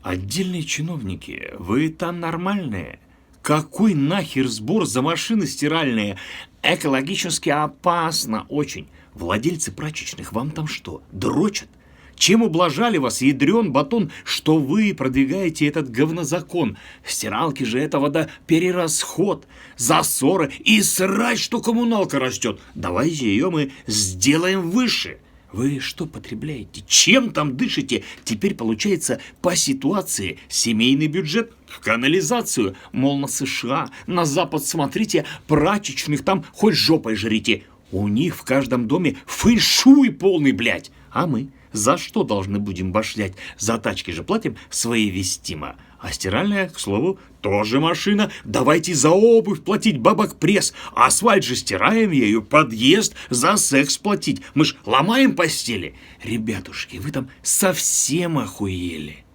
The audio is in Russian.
Отдельные чиновники, вы там нормальные? Какой нахер сбор за машины стиральные? Экологически опасно очень. Владельцы прачечных вам там что, дрочат? Чем ублажали вас, ядрен батон, что вы продвигаете этот говнозакон? Стиралки же это водоперерасход, засоры и срать, что коммуналка растет. Давайте ее мы сделаем выше. Вы что потребляете? Чем там дышите? Теперь получается по ситуации семейный бюджет в канализацию. Мол, на США, на Запад смотрите, прачечных там хоть жопой жрите. У них в каждом доме фэншуй полный, блядь. А мы за что должны будем башлять? За тачки же платим свои вестимо. А стиральная, к слову, тоже машина. Давайте за обувь платить, бабок пресс. Асфальт же стираем ею, подъезд за секс платить. Мы ж ломаем постели. Ребятушки, вы там совсем охуели.